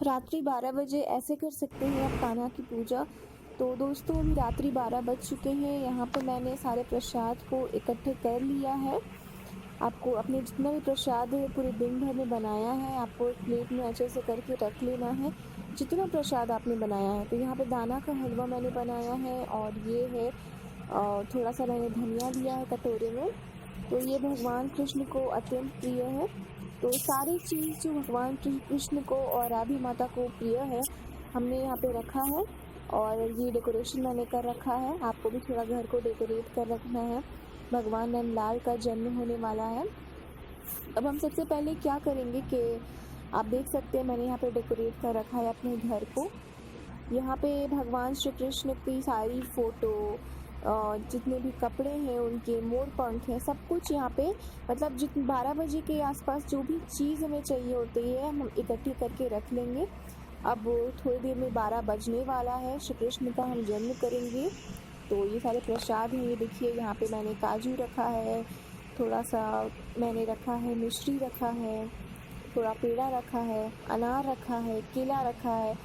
रात्रि 12 बजे ऐसे कर सकते हैं आप कान्हा की पूजा। तो दोस्तों अभी रात्रि 12 बज चुके हैं। यहाँ पे मैंने सारे प्रसाद को इकट्ठे कर लिया है। आपको अपने जितना भी प्रसाद है पूरे दिन भर में बनाया है, आपको एक प्लेट में अच्छे से करके रख लेना है, जितना प्रसाद आपने बनाया है। तो यहाँ पे दाना का हलवा मैंने बनाया है और ये है थोड़ा सा मैंने धनिया लिया है कटोरे में। तो ये भगवान कृष्ण को अत्यंत प्रिय है। तो सारी चीज़ जो भगवान कृष्ण को और राधी माता को प्रिय है हमने यहाँ पे रखा है। और ये डेकोरेशन मैंने कर रखा है। आपको भी थोड़ा घर को डेकोरेट कर रखना है। भगवान नंदलाल का जन्म होने वाला है। अब हम सबसे पहले क्या करेंगे कि आप देख सकते हैं मैंने यहाँ पे डेकोरेट कर रखा है अपने घर को। यहाँ पे भगवान श्री कृष्ण की सारी फ़ोटो, जितने भी कपड़े हैं उनके, मोर पंख हैं, सब कुछ यहाँ पे मतलब 12 बजे के आसपास जो भी चीज़ हमें चाहिए होती है हम इकट्ठी करके रख लेंगे। अब थोड़ी देर में 12 बजने वाला है, श्री कृष्ण का हम जन्म करेंगे। तो ये सारे प्रसाद हैं, ये देखिए यहाँ पे मैंने काजू रखा है, थोड़ा सा मैंने रखा है मिश्री रखा है, थोड़ा पेड़ा रखा है, अनार रखा है, केला रखा है।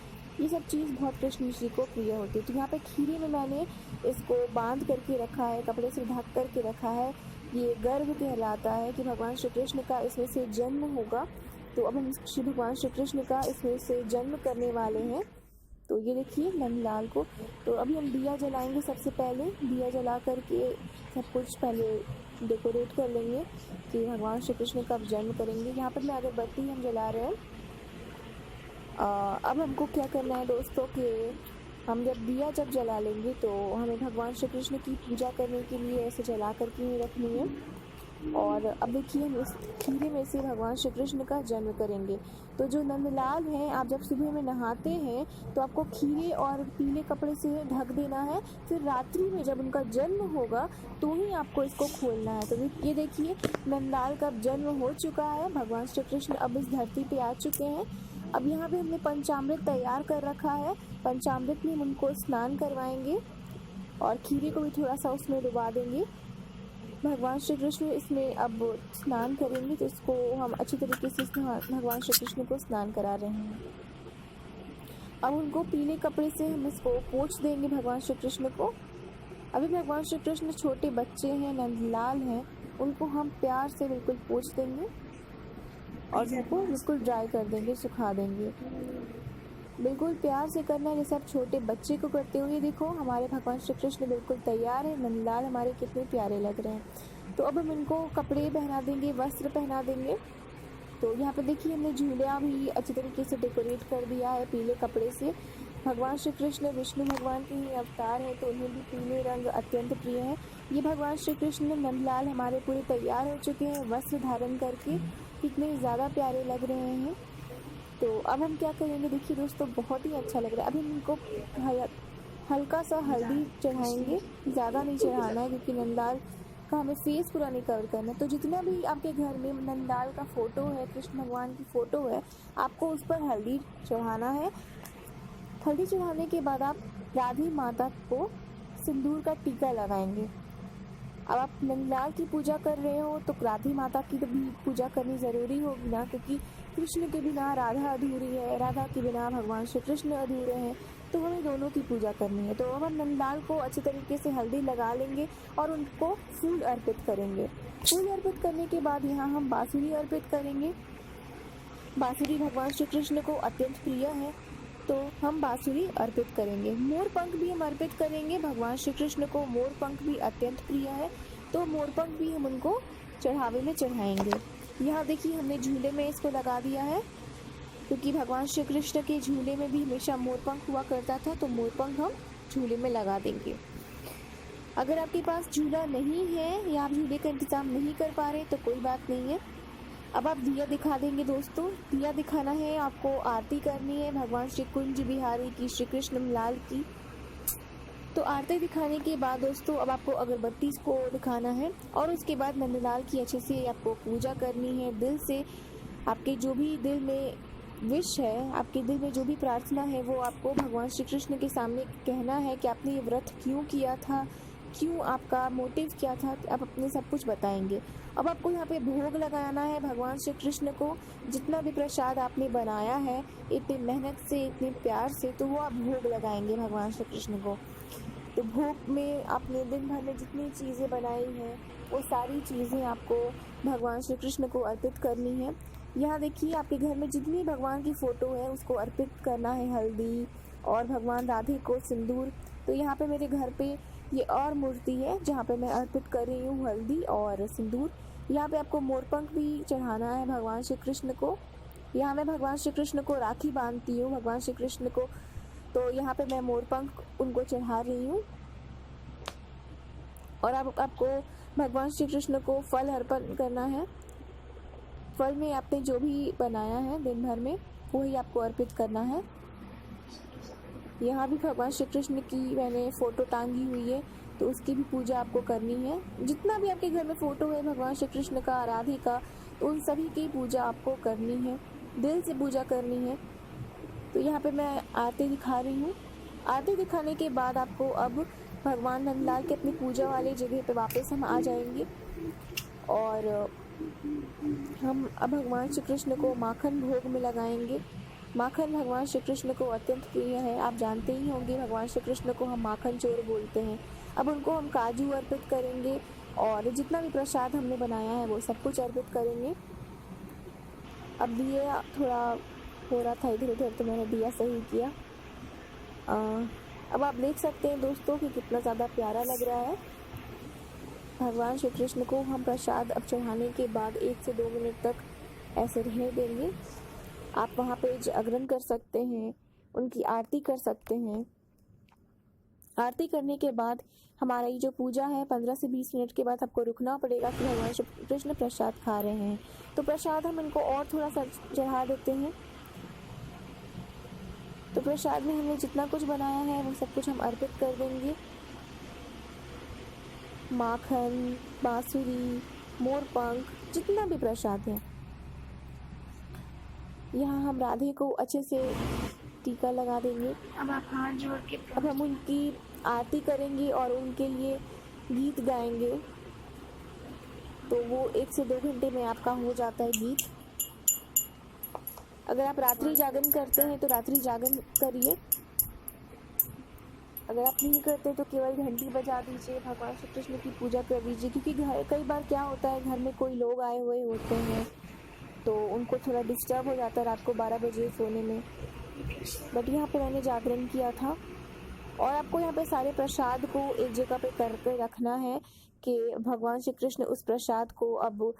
ये सब चीज़ बहुत कृष्ण जी को प्रिय होती है। तो यहाँ पे खीरे में मैंने इसको बांध करके रखा है, कपड़े से ढक करके रखा है। ये गर्भ कहलाता है कि भगवान श्री कृष्ण का इसमें से जन्म होगा। तो अब हम श्री भगवान श्री कृष्ण का इसमें से जन्म करने वाले हैं। तो ये देखिए नंदलाल को। तो अभी हम दिया जलाएंगे। सबसे पहले दिया जला करके सब कुछ पहले डेकोरेट कर लेंगे कि भगवान श्री कृष्ण कब जन्म करेंगे। यहाँ पर मैं अगरबत्ती हम जला रहे हैं। अब हमको क्या करना है दोस्तों कि हम जब जला लेंगे तो हमें भगवान श्री कृष्ण की पूजा करने के लिए ऐसे जला करके ही रखनी है। और अब देखिए हम इस खीरे में से भगवान श्री कृष्ण का जन्म करेंगे। तो जो नंदलाल हैं, आप जब सुबह में नहाते हैं तो आपको खीरे और पीले कपड़े से ढक देना है। फिर रात्रि में जब उनका जन्म होगा तो ही आपको इसको खोलना है। तो ये देखिए नंदलाल का जन्म हो चुका है। भगवान श्री कृष्ण अब इस धरती पे आ चुके हैं। अब यहाँ पे हमने पंचामृत तैयार कर रखा है। पंचामृत में हम उनको स्नान करवाएंगे और खीरे को भी थोड़ा सा उसमें डुबा देंगे। भगवान श्री कृष्ण इसमें अब स्नान करेंगे, तो इसको हम अच्छी तरीके से भगवान श्री कृष्ण को स्नान करा रहे हैं। अब उनको पीले कपड़े से हम इसको पोंछ देंगे भगवान श्री कृष्ण को। अभी भगवान श्री कृष्ण छोटे बच्चे हैं, नंदलाल हैं, उनको हम प्यार से बिल्कुल पोंछ देंगे और उनको बिल्कुल ड्राई कर देंगे, सुखा देंगे। बिल्कुल प्यार से करना है जैसे आप छोटे बच्चे को करते हो। ये देखो हमारे भगवान श्री कृष्ण बिल्कुल तैयार है। नंदलाल हमारे कितने प्यारे लग रहे हैं। तो अब हम इनको कपड़े पहना देंगे, वस्त्र पहना देंगे। तो यहाँ पे देखिए हमने झूला भी अच्छी तरीके से डेकोरेट कर दिया है पीले कपड़े से। भगवान श्री कृष्ण विष्णु भगवान के ही अवतार है, तो उन्हें भी पीले रंग अत्यंत प्रिय है। ये भगवान श्री कृष्ण नंदलाल हमारे पूरे तैयार हो चुके हैं वस्त्र धारण करके, कितने ज़्यादा प्यारे लग रहे हैं। तो अब हम क्या करेंगे, देखिए दोस्तों बहुत ही अच्छा लग रहा है। अब हम इनको हल्का सा हल्दी चढ़ाएंगे, ज़्यादा नहीं चढ़ाना है क्योंकि नंदलाल का हमें फेस पूरा नहीं कवर करना है। तो जितना भी आपके घर में नंदलाल का फ़ोटो है, कृष्ण भगवान की फ़ोटो है, आपको उस पर हल्दी चढ़ाना है। हल्दी चढ़ाने के बाद आप राधी माता को सिंदूर का टीका लगाएंगे। अब आप नंदलाल की पूजा कर रहे हो तो राधी माता की तो भी पूजा करनी ज़रूरी होगी ना, क्योंकि कृष्ण के बिना राधा अधूरी है, राधा के बिना भगवान श्री कृष्ण अधूरे हैं। तो हमें दोनों की पूजा करनी है। तो अब हम नंदलाल को अच्छी तरीके से हल्दी लगा लेंगे और उनको फूल अर्पित करेंगे। फूल अर्पित करने के बाद यहाँ हम बांसुरी अर्पित करेंगे। बांसुरी भगवान श्री कृष्ण को अत्यंत प्रिय है, तो हम बांसुरी अर्पित करेंगे। मोर पंख भी हम अर्पित करेंगे। भगवान श्री कृष्ण को मोर पंख भी अत्यंत प्रिय है, तो मोर पंख भी हम उनको चढ़ावे में चढ़ाएंगे। यहाँ देखिए हमने झूले में इसको लगा दिया है, क्योंकि भगवान श्री कृष्ण के झूले में भी हमेशा मोर पंख हुआ करता था, तो मोर पंख हम झूले में लगा देंगे। अगर आपके पास झूला नहीं है या आप झूले का इंतज़ाम नहीं कर पा रहे तो कोई बात नहीं है। अब आप दिया दिखा देंगे दोस्तों। दिया दिखाना है, आपको आरती करनी है भगवान श्री कुंज बिहारी की, श्री कृष्ण लाल की। तो आरती दिखाने के बाद दोस्तों अब आपको अगरबत्ती को दिखाना है और उसके बाद नंदलाल की अच्छे से आपको पूजा करनी है दिल से। आपके जो भी दिल में विश है, आपके दिल में जो भी प्रार्थना है, वो आपको भगवान श्री कृष्ण के सामने कहना है कि आपने ये व्रत क्यों किया था, क्यों, आपका मोटिव क्या था, आप अपने सब कुछ बताएंगे। अब आपको यहाँ पे भोग लगाना है भगवान श्री कृष्ण को। जितना भी प्रसाद आपने बनाया है इतनी मेहनत से, इतने प्यार से, तो वो आप भोग लगाएंगे भगवान श्री कृष्ण को। तो भोग में आपने दिन भर में जितनी चीज़ें बनाई हैं वो सारी चीज़ें आपको भगवान श्री कृष्ण को अर्पित करनी है। यहाँ देखिए आपके घर में जितनी भगवान की फ़ोटो है उसको अर्पित करना है हल्दी, और भगवान राधे को सिंदूर। तो यहाँ पे मेरे घर पे ये और मूर्ति है जहाँ पे मैं अर्पित कर रही हूँ हल्दी और सिंदूर। यहाँ पे आपको मोरपंख भी चढ़ाना है भगवान श्री कृष्ण को। यहाँ मैं भगवान श्री कृष्ण को राखी बांधती हूँ भगवान श्री कृष्ण को, तो यहाँ पे मैं मोरपंख उनको चढ़ा रही हूँ। और अब आपको भगवान श्री कृष्ण को फल अर्पण करना है। फल में आपने जो भी बनाया है दिन भर में वही आपको अर्पित करना है। यहाँ भी भगवान श्री कृष्ण की मैंने फ़ोटो टांगी हुई है तो उसकी भी पूजा आपको करनी है। जितना भी आपके घर में फ़ोटो है भगवान श्री कृष्ण का, राधे का, तो उन सभी की पूजा आपको करनी है, दिल से पूजा करनी है। तो यहाँ पे मैं आरती दिखा रही हूँ। आरती दिखाने के बाद आपको अब भगवान नंदलाल के अपनी पूजा वाली जगह पे वापस हम आ जाएंगे। और हम अब भगवान श्री कृष्ण को माखन भोग में लगाएंगे। माखन भगवान श्री कृष्ण को अत्यंत प्रिय है, आप जानते ही होंगे भगवान श्री कृष्ण को हम माखन चोर बोलते हैं। अब उनको हम काजू अर्पित करेंगे और जितना भी प्रसाद हमने बनाया है वो सब कुछ अर्पित करेंगे। अब दिया थोड़ा हो रहा था इधर उधर तो मैंने दिया सही किया। अब आप देख सकते हैं दोस्तों कि कितना ज़्यादा प्यारा लग रहा है। भगवान श्री कृष्ण को हम प्रसाद अब चढ़ाने के बाद 1 से 2 मिनट तक ऐसे रहने देंगे। आप वहाँ पे जागरण कर सकते हैं, उनकी आरती कर सकते हैं। आरती करने के बाद हमारा ये जो पूजा है 15 से 20 मिनट के बाद आपको रुकना पड़ेगा कि भगवान श्री कृष्ण प्रसाद खा रहे हैं। तो प्रसाद हम इनको और थोड़ा सा चढ़ा देते हैं। तो प्रसाद में हमने जितना कुछ बनाया है वो सब कुछ हम अर्पित कर देंगे। माखन, बांसुरी, मोरपंख, जितना भी प्रसाद है। यहाँ हम राधे को अच्छे से टीका लगा देंगे। अब आप हाथ जोड़ के अब हम उनकी आरती करेंगे और उनके लिए गीत गाएंगे। तो वो 1 से 2 घंटे में आपका हो जाता है गीत। अगर आप रात्रि जागरण करते हैं तो रात्रि जागरण करिए, अगर आप नहीं करते तो केवल घंटी बजा दीजिए, भगवान श्री कृष्ण की पूजा कर दीजिए। क्योंकि घर कई बार क्या होता है घर में कोई लोग आए हुए होते हैं तो उनको थोड़ा डिस्टर्ब हो जाता है रात को 12 बजे सोने में। बट यहाँ पे मैंने जागरण किया था। और आपको यहाँ पे सारे प्रसाद को एक जगह पे करके रखना है कि भगवान श्री कृष्ण उस प्रसाद को अब